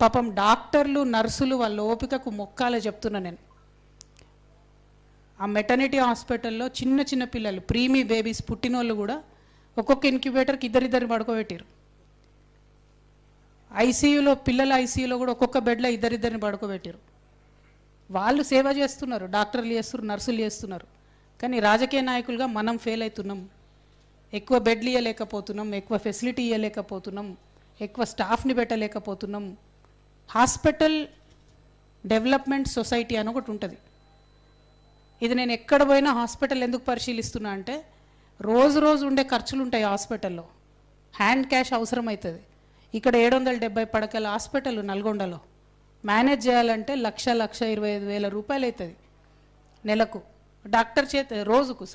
పాపం డాక్టర్లు నర్సులు వాళ్ళ ఓపికకు మొక్కాలే చెప్తున్నా నేను. ఆ మెటర్నిటీ హాస్పిటల్లో చిన్న చిన్న పిల్లలు ప్రీమీ బేబీస్ పుట్టినోళ్ళు కూడా ఒక్కొక్క ఇంక్యుబేటర్కి ఇద్దరిద్దరిని పడుకోబెట్టారు. ఐసీయూలో పిల్లల ఐసీయూలో కూడా ఒక్కొక్క బెడ్లో ఇద్దరిద్దరిని పడుకోబెట్టారు. వాళ్ళు సేవ చేస్తున్నారు, డాక్టర్లు చేస్తున్నారు, నర్సులు చేస్తున్నారు. కానీ రాజకీయ నాయకులుగా మనం ఫెయిల్ అవుతున్నాం. ఎక్కువ బెడ్లు ఇవ్వలేకపోతున్నాం, ఎక్కువ ఫెసిలిటీ ఇవ్వలేకపోతున్నాం, ఎక్కువ స్టాఫ్ని పెట్టలేకపోతున్నాం. హాస్పిటల్ డెవలప్మెంట్ సొసైటీ అని ఒకటి ఉంటుంది. ఇది నేను ఎక్కడ పోయినా హాస్పిటల్ ఎందుకు పరిశీలిస్తున్నా అంటే రోజు రోజు ఉండే ఖర్చులు ఉంటాయి హాస్పిటల్లో, హ్యాండ్ క్యాష్ అవసరం అవుతుంది. ఇక్కడ 770 పడకల హాస్పిటల్ నల్గొండలో మేనేజ్ చేయాలంటే 1,25,000 రూపాయలు అవుతుంది నెలకు. డాక్టర్ రోజుకు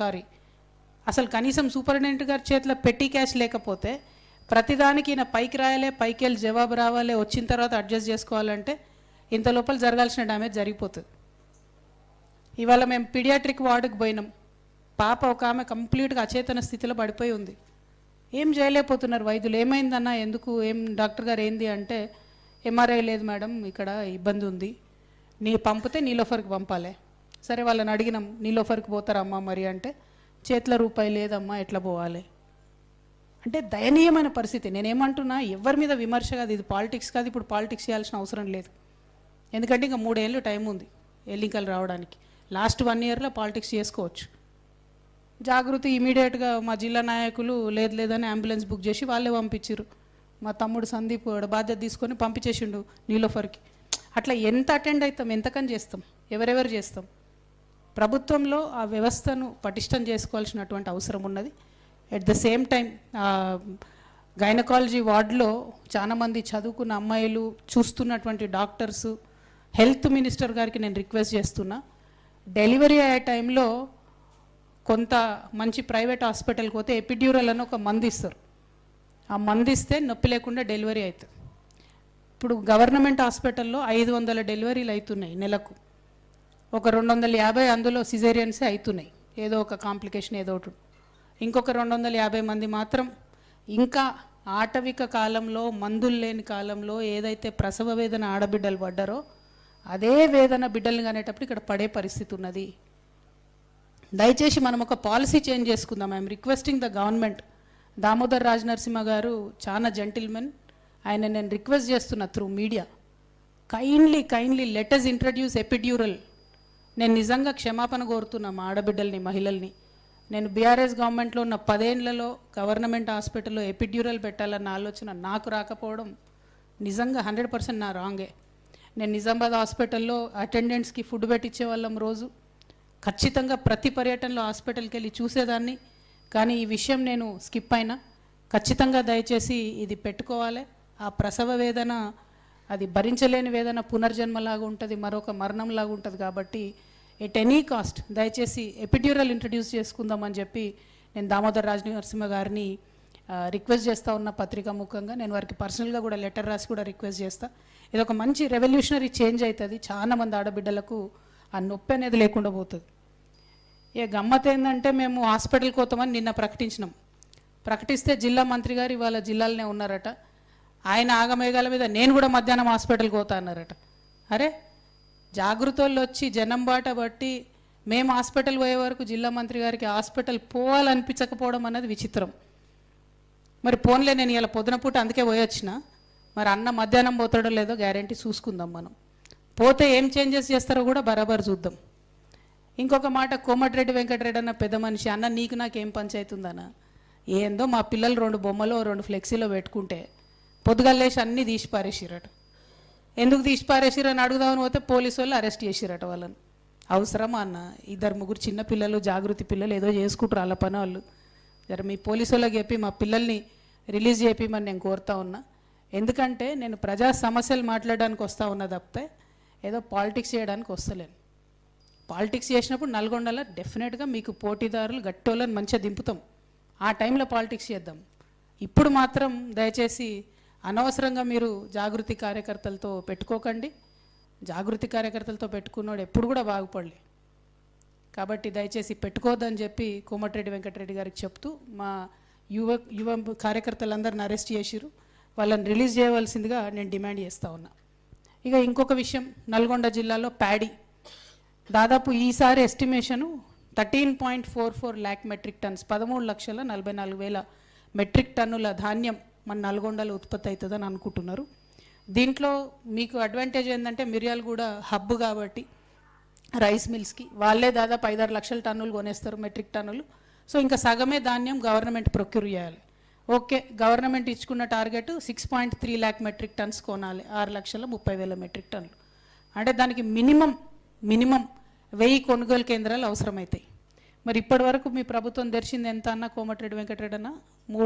అసలు కనీసం సూపరింటెండెంట్ గారి చేతిలో పెట్టి క్యాష్ లేకపోతే ప్రతిదానికి ఈయన పైకి రాయాలి, పైకి వెళ్ళి జవాబు రావాలి, వచ్చిన తర్వాత అడ్జస్ట్ చేసుకోవాలంటే ఇంత లోపల జరగాల్సిన డ్యామేజ్ జరిగిపోతుంది. ఇవాళ మేము పీడియాట్రిక్ వార్డుకి పోయినాం. పాప ఒక ఆమె కంప్లీట్గా అచేతన స్థితిలో పడిపోయి ఉంది. ఏం చేయలేకపోతున్నారు వైద్యులు. ఏమైందన్నా, ఎందుకు, ఏం డాక్టర్ గారు ఏంది అంటే ఎంఆర్ఐ లేదు మేడం, ఇక్కడ ఇబ్బంది ఉంది, పంపితే నీలోఫర్కి పంపాలి. సరే వాళ్ళని అడిగినాం, నీలోఫర్కి పోతారమ్మా మరి అంటే చేతిలో రూపాయి లేదమ్మా, ఎట్లా పోవాలి అంటే దయనీయమైన పరిస్థితి. నేనేమంటున్నా, ఎవరి మీద విమర్శ కాదు, ఇది పాలిటిక్స్ కాదు. ఇప్పుడు పాలిటిక్స్ చేయాల్సిన అవసరం లేదు, ఎందుకంటే ఇంకా 3 ఏళ్ళు టైం ఉంది ఎన్నికలు రావడానికి. లాస్ట్ 1 ఇయర్లో పాలిటిక్స్ చేసుకోవచ్చు. జాగృతి ఇమీడియట్గా మా జిల్లా నాయకులు లేదని అంబులెన్స్ బుక్ చేసి వాళ్ళే పంపించారు. మా తమ్ముడు సందీప్ బాధ్యత తీసుకొని పంపించేసిండు నీలోఫర్కి. అట్లా ఎంత అటెండ్ అవుతాం, ఎంతకని చేస్తాం, ఎవరెవరు చేస్తాం. ప్రభుత్వంలో ఆ వ్యవస్థను పటిష్టం చేసుకోవాల్సినటువంటి అవసరం ఉన్నది. At the same time gynaecology వార్డులో చాలామంది చదువుకున్న అమ్మాయిలు చూస్తున్నటువంటి డాక్టర్సు, హెల్త్ మినిస్టర్ గారికి నేను రిక్వెస్ట్ చేస్తున్నా, డెలివరీ అయ్యే టైంలో కొంత మంచి ప్రైవేట్ హాస్పిటల్కి పోతే ఎపిడ్యూరల్ అని ఒక మందు ఇస్తారు. ఆ మందు ఇస్తే నొప్పి లేకుండా డెలివరీ అవుతుంది. ఇప్పుడు గవర్నమెంట్ హాస్పిటల్లో 500 డెలివరీలు అవుతున్నాయి నెలకు. ఒక 250 అందులో సిజేరియన్సే అవుతున్నాయి, ఏదో ఒక కాంప్లికేషన్ ఏదో ఒకటి. ఇంకొక 250 మంది మాత్రం ఇంకా ఆటవిక కాలంలో, మందులు లేని కాలంలో ఏదైతే ప్రసవ వేదన ఆడబిడ్డలు పడ్డారో అదే వేదన బిడ్డలు కానేటప్పుడు ఇక్కడ పడే పరిస్థితి ఉన్నది. దయచేసి మనం ఒక పాలసీ చేంజ్ చేసుకుందాం. I'm requesting the government. Damodar Rajanarasimha గారు చాలా జెంటిల్మెన్, ఆయన నేను రిక్వెస్ట్ చేస్తున్నా through media, kindly let us introduce epidural. నేను నిజంగా క్షమాపణ కోరుతున్నా మా ఆడబిడ్డల్ని, మహిళల్ని. నేను బీఆర్ఎస్ గవర్నమెంట్లో ఉన్న 10 ఏళ్లలో గవర్నమెంట్ హాస్పిటల్లో ఎపిడ్యూరల్ పెట్టాలన్న ఆలోచన నాకు రాకపోవడం నిజంగా 100% నా రాంగే. నేను నిజామాబాద్ హాస్పిటల్లో అటెండెంట్స్కి ఫుడ్ పెట్టించే వాళ్ళం రోజు. ఖచ్చితంగా ప్రతి పర్యటనలో హాస్పిటల్కి వెళ్ళి చూసేదాన్ని. కానీ ఈ విషయం నేను స్కిప్ అయినా. ఖచ్చితంగా దయచేసి ఇది పెట్టుకోవాలి. ఆ ప్రసవ వేదన అది భరించలేని వేదన పునర్జన్మలాగా ఉంటుంది, మరొక మరణంలాగా ఉంటుంది. కాబట్టి ఎట్ ఎనీ కాస్ట్ దయచేసి ఎపిడ్యూరల్ ఇంట్రడ్యూస్ చేసుకుందామని చెప్పి నేను దామోదర్ రాజనరసింహ గారిని రిక్వెస్ట్ చేస్తూ ఉన్న పత్రికా ముఖంగా. నేను వారికి పర్సనల్గా కూడా లెటర్ రాసి కూడా రిక్వెస్ట్ చేస్తా. ఇది ఒక మంచి రెవల్యూషనరీ చేంజ్ అవుతుంది. చాలా మంది ఆడబిడ్డలకు ఆ నొప్పి అనేది లేకుండా పోతుంది. గమ్మత్ ఏంటంటే, మేము హాస్పిటల్కి పోతామని నిన్న ప్రకటిస్తే జిల్లా మంత్రి గారు ఇవాళ జిల్లాలోనే ఉన్నారట. ఆయన ఆగమేఘాల మీద నేను కూడా మధ్యాహ్నం హాస్పిటల్కి పోతా అన్నారట. అరే, జాగృతోళ్ళు వచ్చి జనం బాట బట్టి మేము హాస్పిటల్ పోయే వరకు జిల్లా మంత్రి గారికి హాస్పిటల్ పోవాలనిపించకపోవడం అన్నది విచిత్రం. మరి పోన్లే, నేను ఇలా పొద్దున పూట అందుకే పోయొచ్చిన. మరి అన్న మధ్యాహ్నం పోతాడో లేదో గ్యారంటీ చూసుకుందాం. మనం పోతే ఏం చేంజెస్ చేస్తారో కూడా బరాబర్ చూద్దాం. ఇంకొక మాట, కోమటిరెడ్డి వెంకటరెడ్డి అన్న పెద్ద మనిషి, అన్న నీకు నాకేం పంచాయతీ ఉందన్న, ఏందో మా పిల్లలు 2 బొమ్మలు 2 ఫ్లెక్సీలో పెట్టుకుంటే పొద్దుగల్లేసి అన్నీ తీసి పారేసిరట. ఎందుకు తీసి పారేసిరని అడుగుదామని పోతే పోలీసు వాళ్ళు అరెస్ట్ చేసిరట వాళ్ళని. అవసరమా అన్న? 2-3 చిన్న పిల్లలు, జాగృతి పిల్లలు ఏదో చేసుకుంటారు వాళ్ళ పని వాళ్ళు. జర మీ పోలీసు వాళ్ళకి చెప్పి మా పిల్లల్ని రిలీజ్ చేయమని నేను కోరుతా ఉన్నా. ఎందుకంటే నేను ప్రజా సమస్యలు మాట్లాడడానికి వస్తూ ఉన్నా తప్పితే ఏదో పాలిటిక్స్ చేయడానికి వస్తలేను. పాలిటిక్స్ చేసినప్పుడు నల్గొండలో డెఫినెట్గా మీకు పోటీదారులు గట్టోళ్ళని మంచిగా దింపుతాం. ఆ టైంలో పాలిటిక్స్ చేద్దాం. ఇప్పుడు మాత్రం దయచేసి అనవసరంగా మీరు జాగృతి కార్యకర్తలతో పెట్టుకోకండి. జాగృతి కార్యకర్తలతో పెట్టుకున్నాడు ఎప్పుడు కూడా బాగుపడలే. కాబట్టి దయచేసి పెట్టుకోవద్దని చెప్పి కోమటిరెడ్డి వెంకటరెడ్డి గారికి చెప్తూ, మా యువ కార్యకర్తలందరిని అరెస్ట్ చేసిరు, వాళ్ళని రిలీజ్ చేయవలసిందిగా నేను డిమాండ్ చేస్తూ ఉన్నా. ఇక ఇంకొక విషయం, నల్గొండ జిల్లాలో ప్యాడీ దాదాపు ఈసారి estimation 13.44 lakh metric turns, 13,44,000 metric టన్నుల ధాన్యం మన నల్గొండలో ఉత్పత్తి అవుతుందని అనుకుంటున్నారు. దీంట్లో మీకు అడ్వాంటేజ్ ఏంటంటే మిర్యాలగూడ హబ్ కాబట్టి రైస్ మిల్స్కి వాళ్ళే దాదాపు 5-6 లక్షల టన్నులు కొనేస్తారు, మెట్రిక్ టన్నులు. సో ఇంకా సగమే ధాన్యం గవర్నమెంట్ ప్రొక్యూర్ చేయాలి. ఓకే, గవర్నమెంట్ ఇచ్చుకున్న టార్గెట్ 6.3 ల్యాక్ మెట్రిక్ టన్స్ కొనాలి, 6,30,000 మెట్రిక్ టన్నులు. అంటే దానికి మినిమం 1000 కొనుగోలు కేంద్రాలు అవసరమవుతాయి. మరి ఇప్పటి వరకు మీ ప్రభుత్వం తెరిచింది ఎంత అన్న కోమటిరెడ్డి వెంకటరెడ్డి అన్న? 3